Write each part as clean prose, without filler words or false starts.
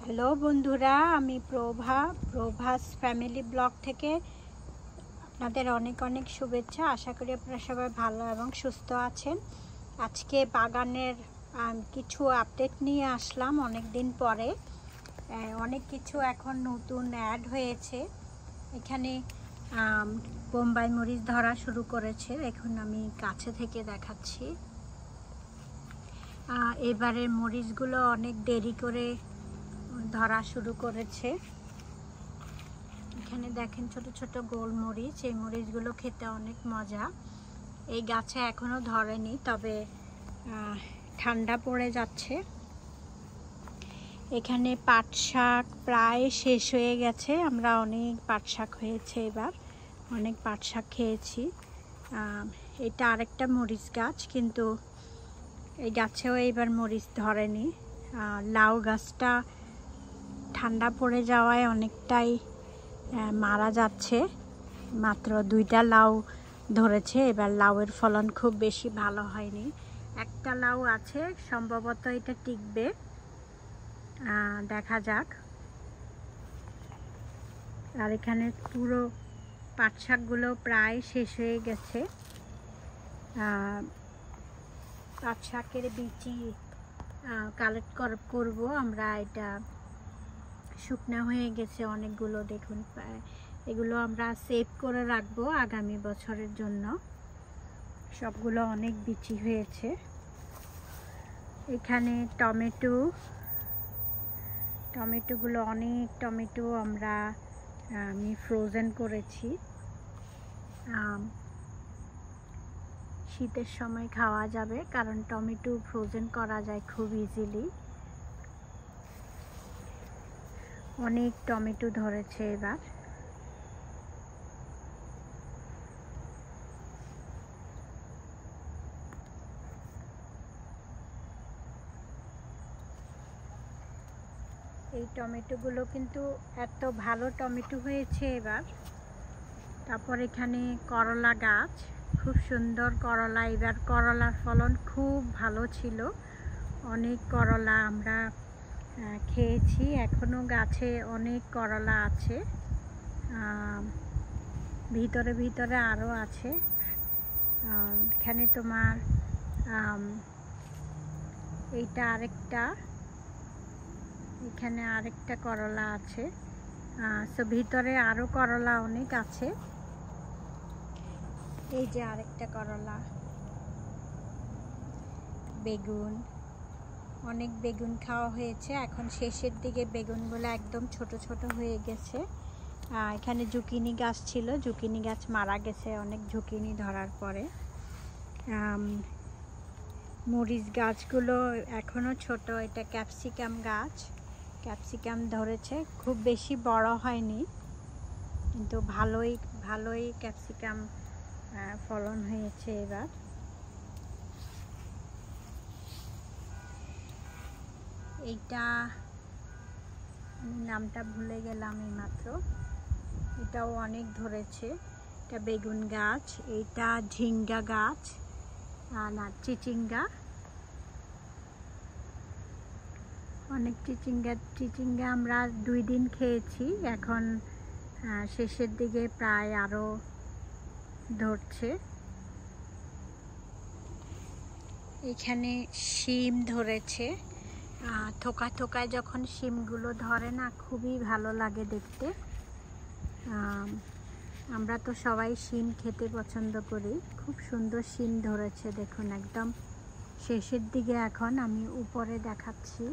Hello বন্ধুরা, আমি Prabhas family blog থেকে আপনাদের অনেক অনেক শুভেচ্ছা। আশা করি আপনারা সবাই ভালো এবং সুস্থ আছেন। আজকে বাগানের কিছু আপডেট নিয়ে আসলাম অনেক দিন পরে। অনেক কিছু এখন নতুন অ্যাড হয়েছে। এখানে বোম্বাই মরিচ ধরা শুরু করেছে। এখন আমি কাছে থেকে দেখাচ্ছি। এবারের মরিচগুলো অনেক দেরি করে ধরা শুরু করেছে। এখানে দেখেন ছোট ছোট গোল মরিচ। এই মরিচগুলো খেতে অনেক মজা। এই গাছে এখনো ধরেনি, তবে ঠান্ডা পড়ে যাচ্ছে। এখানে পাট শাক প্রায় শেষ হয়ে গেছে। আমরা অনেক পাট শাক হয়েছে, এবার অনেক পাট শাক খেয়েছি। এটা আরেকটা মরিচ গাছ, কিন্তু এই গাছেও এবার মরিচ ধরেনি। লাউ গাছটা ঠান্ডা পড়ে যাওয়ায় অনেকটাই মারা যাচ্ছে। মাত্র 2টা লাউ ধরেছে। এবার লাউয়ের ফলন খুব বেশি ভালো হয়নি। একটা লাউ আছে, সম্ভবত এটা টিকবে, দেখা যাক। আর এখানে পুরো পাট শাকগুলো প্রায় শেষ হয়ে গেছে। পাট শাকের বিচি কালেক্ট করব আমরা। এটা শুকনা হয়ে গেছে অনেকগুলো, দেখুন। এগুলো আমরা সেভ করে রাখবো আগামী বছরের জন্য। সবগুলো অনেক বিচি হয়েছে। এখানে টমেটোগুলো অনেক টমেটো আমি ফ্রোজেন করেছি। শীতের সময় খাওয়া যাবে, কারণ টমেটো ফ্রোজেন করা যায় খুব ইজিলি। অনেক টমেটো ধরেছে এবার। এই টমেটোগুলো কিন্তু এত ভালো টমেটো হয়েছে এবার। তারপর এখানে করলা গাছ, খুব সুন্দর করলা। এবার করলার ফলন খুব ভালো ছিল। অনেক করলা আমরা খেয়েছি। এখনো গাছে অনেক করলা আছে। ভিতরে ভিতরে আরও আছে। এখানে তোমার এইটা আরেকটা, এখানে আরেকটা করলা আছে। সো ভিতরে আরও করলা অনেক আছে। এই যে আরেকটা করলা। বেগুন, অনেক বেগুন খাওয়া হয়েছে। এখন শেষের দিকে বেগুনগুলো একদম ছোট ছোট হয়ে গেছে। এখানে জুকিনি গাছ ছিল, জুকিনি গাছ মারা গেছে অনেক ঝুঁকিনি ধরার পরে। মরিচ গাছগুলো এখনও ছোট। এটা ক্যাপসিকাম গাছ, ক্যাপসিকাম ধরেছে। খুব বেশি বড় হয়নি, কিন্তু ভালোই ক্যাপসিকাম ফলন হয়েছে এবার। এইটা আমি নামটা ভুলে গেলাম এইমাত্র। এটাও অনেক ধরেছে। এটা বেগুন গাছ। এইটা ঝিঙ্গা গাছ, না চিচিঙ্গা। অনেক চিচিঙ্গা আমরা 2 দিন খেয়েছি। এখন শেষের দিকে প্রায় আরও ধরছে। এখানে শিম ধরেছে। থোকা থোকায় যখন শিমগুলো ধরে না, খুবই ভালো লাগে দেখতে। আমরা তো সবাই শিম খেতে পছন্দ করি। খুব সুন্দর শিম ধরেছে, দেখুন একদম শেষের দিকে। এখন আমি উপরে দেখাচ্ছি।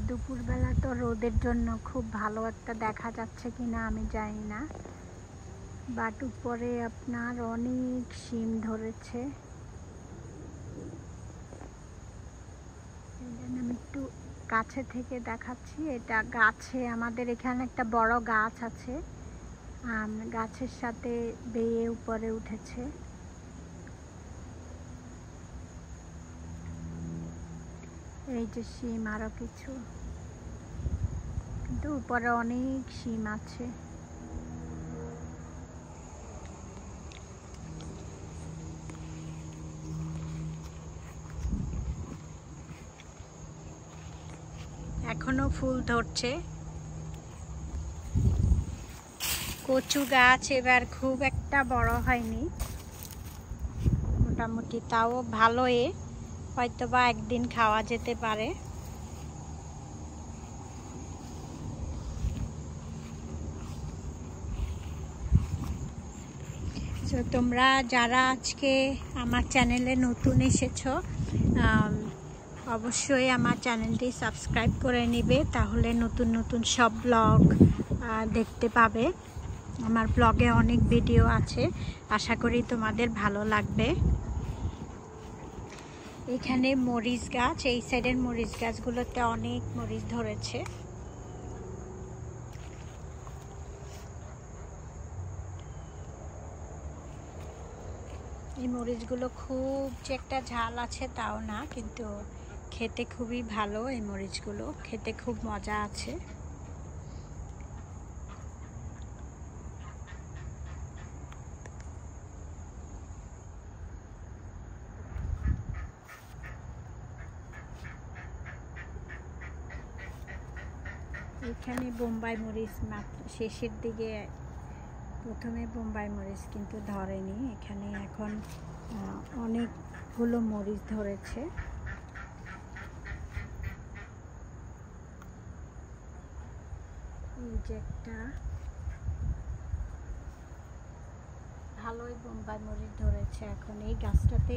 দুপুরবেলা তো রোদের জন্য খুব ভালো একটা দেখা যাচ্ছে কিনা আমি জানি না, বাট উপরে আপনার অনেক শিম ধরেছে। আমি একটু কাছে থেকে দেখাচ্ছি। এটা গাছে, আমাদের এখানে একটা বড় গাছ আছে, গাছের সাথে বেয়ে উপরে উঠেছে। এই যে শিম, আরো কিছু, কিন্তু উপরে অনেক শিম আছে। এখনো ফুল ধরছে। কচু গাছ এবার খুব একটা বড় হয়নি, মোটামুটি তাও ভালোই, হয়তোবা একদিন খাওয়া যেতে পারে। তো তোমরা যারা আজকে আমার চ্যানেলে নতুন এসেছো, অবশ্যই আমার চ্যানেলটি সাবস্ক্রাইব করে নিবে, তাহলে নতুন নতুন সব ব্লগ দেখতে পাবে। আমার ব্লগে অনেক ভিডিও আছে, আশা করি তোমাদের ভালো লাগবে। এখানে মরিচ গাছ, এই সাইডের মরিচ গাছগুলোতে অনেক মরিচ ধরেছে। এই মরিচগুলো খুব যে একটা ঝাল আছে তাও না, কিন্তু খেতে খুবই ভালো। এই মরিচগুলো খেতে খুব মজা আছে। এখানে বোম্বাই মরিচ মাত্র শেষের দিকে, প্রথমে বোম্বাই মরিচ কিন্তু ধরেনি, এখানে এখন অনেকগুলো মরিচ ধরেছে। এই যে একটা ভালোই বোম্বাই মরিচ ধরেছে এখন। এই গাছটাতে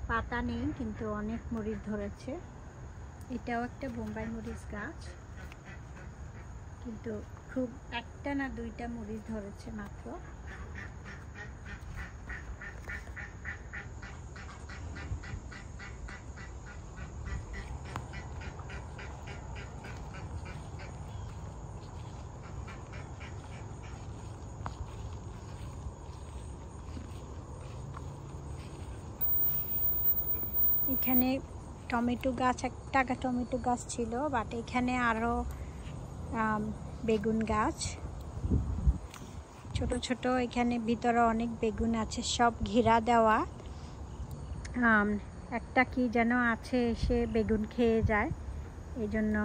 পাতা নেই কিন্তু অনেক মরিচ ধরেছে। এটাও একটা বোম্বাই মরিচ গাছ, কিন্তু খুব একটা না দুইটা মরিচ ধরেছে মাত্র। এখানে টমেটো গাছ, একটা টমেটো গাছ ছিল, বাট এখানে আরো বেগুন গাছ ছোট ছোট। এখানে ভিতরে অনেক বেগুন আছে, সব ঘেরা দেওয়া। একটা কি যেন আছে, এসে বেগুন খেয়ে যায়, এই জন্য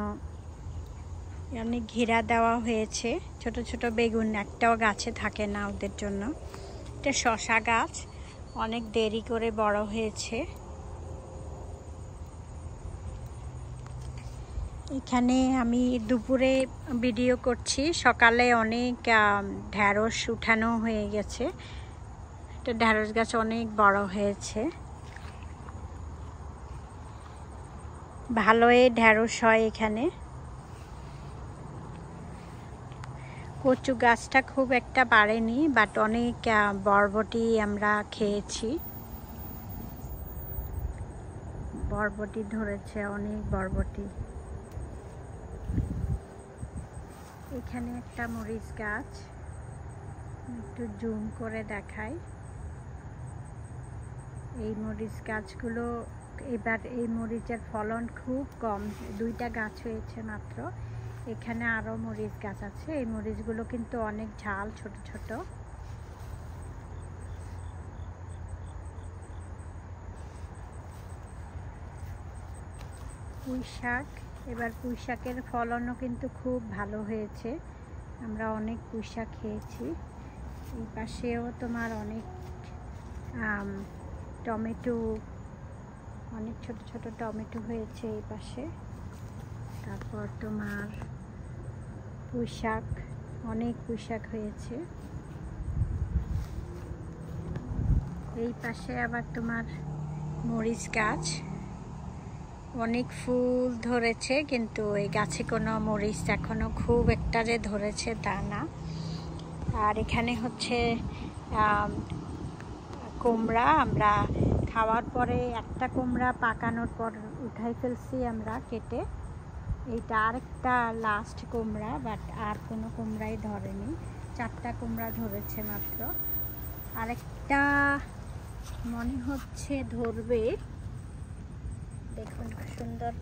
অনেক ঘেরা দেওয়া হয়েছে। ছোট ছোট বেগুন একটাও গাছে থাকে না ওদের জন্য। এটা শসা গাছ, অনেক দেরি করে বড় হয়েছে। এখানে আমি দুপুরে ভিডিও করছি, সকালে অনেক ঢ্যাঁড়স উঠানো হয়ে গেছে। এটা ঢ্যাঁড়স গাছ অনেক বড় হয়েছে, ভালোই ঢ্যাঁড়স হয় এখানে। কচু গাছটা খুব একটা বাড়েনি, বাট অনেক বরবটি আমরা খেয়েছি। বরবটি ধরেছে, অনেক বরবটি। এখানে একটা মরিচ গাছ, একটু জুম করে দেখাই। এই মরিচ গাছগুলো এবার, এই মরিচের ফলন খুব কম, দুইটা গাছ হয়েছে মাত্র। এখানে আরো মরিচ গাছ আছে, এই মরিচগুলো কিন্তু অনেক ঝাল, ছোট ছোট। পুঁই শাক, এবার পুঁই শাকের ফলনও কিন্তু খুব ভালো হয়েছে, আমরা অনেক পুঁই শাক খেয়েছি। এই পাশেও তোমার অনেক টমেটো, অনেক ছোট ছোট টমেটো হয়েছে এই পাশে। তারপর তোমার পুঁই শাক, অনেক পুঁই শাক হয়েছে। এই পাশে আবার তোমার মরিচ গাছ, অনেক ফুল ধরেছে, কিন্তু এই গাছে কোনো মরিচ এখনো খুব একটা যে ধরেছে তা না। আর এখানে হচ্ছে কুমড়া, আমরা খাওয়ার পরে একটা কুমড়া পাকানোর পর উঠাই ফেলছি আমরা কেটে। এইটা আরেকটা লাস্ট কুমড়া, বাট আর কোনো কুমড়াই ধরেনি, 4টা কুমড়া ধরেছে মাত্র। আরেকটা মনে হচ্ছে ধরবে, দেখুন সুন্দর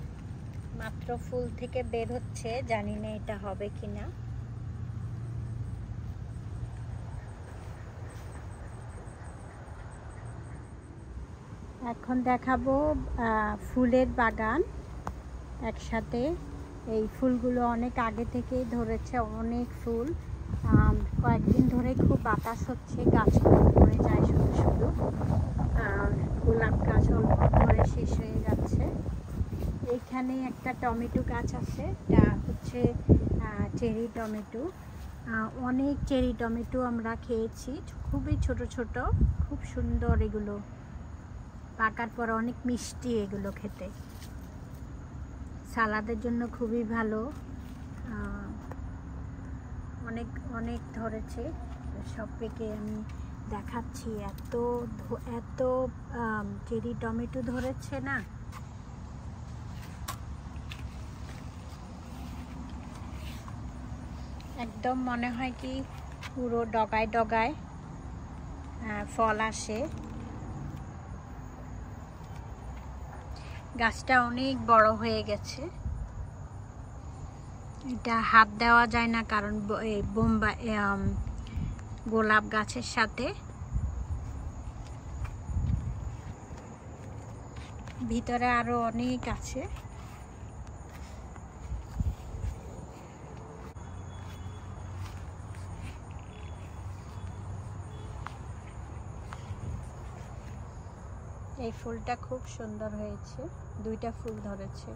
মাত্র ফুল থেকে বের হচ্ছে, জানি না এটা হবে কিনা। এখন দেখাবো ফুলের বাগান একসাথে। এই ফুলগুলো অনেক আগে থেকেই ধরেছে, অনেক ফুল। কয়েকদিন ধরে খুব বাতাস হচ্ছে, গাছগুলো পড়ে যায় শুধু শুধু। গোলাপ গাছ অল্প করে শেষ হয়ে যাচ্ছে। এইখানে একটা টমেটো গাছ আছে, এটা হচ্ছে চেরি টমেটো। অনেক চেরি টমেটো আমরা খেয়েছি, খুবই ছোট ছোট, খুব সুন্দর। এগুলো পাকার পর অনেক মিষ্টি, এগুলো খেতে সালাদের জন্য খুবই ভালো। অনেক অনেক ধরেছে, সব পেকে আমি দেখাচ্ছি। এত এত চেরি টমেটো ধরেছে না, একদম মনে হয় কি পুরো ডগায় ডগায় ফল আসে। গাছটা অনেক বড় হয়ে গেছে, এটা হাত দেওয়া যায় না, কারণ বোম্বাই গোলাপ গাছের সাথে ভিতরে আরো অনেক আছে। এই ফুলটা খুব সুন্দর হয়েছে, দুইটা ফুল ধরেছে।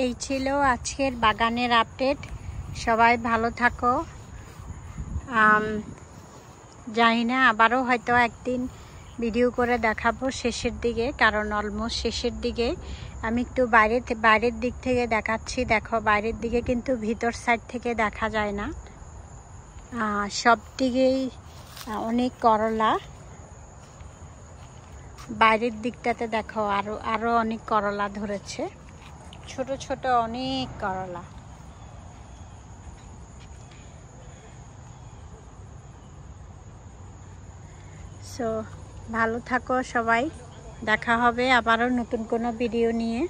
এই ছিল আজকের বাগানের আপডেট। সবাই ভালো থাকো। জানি না, আবারও হয়তো একদিন ভিডিও করে দেখাবো শেষের দিকে, কারণ অলমোস্ট শেষের দিকে। আমি একটু বাইরের দিক থেকে দেখাচ্ছি। দেখো, বাইরের দিকে কিন্তু ভিতর সাইড থেকে দেখা যায় না। সব দিকেই অনেক করলা। বাইরের দিকটাতে দেখো আরো অনেক করলা ধরেছে, ছোট ছোট অনেক করলা। সো ভালো থাকো সবাই, দেখা হবে আবারও নতুন কোনো ভিডিও নিয়ে।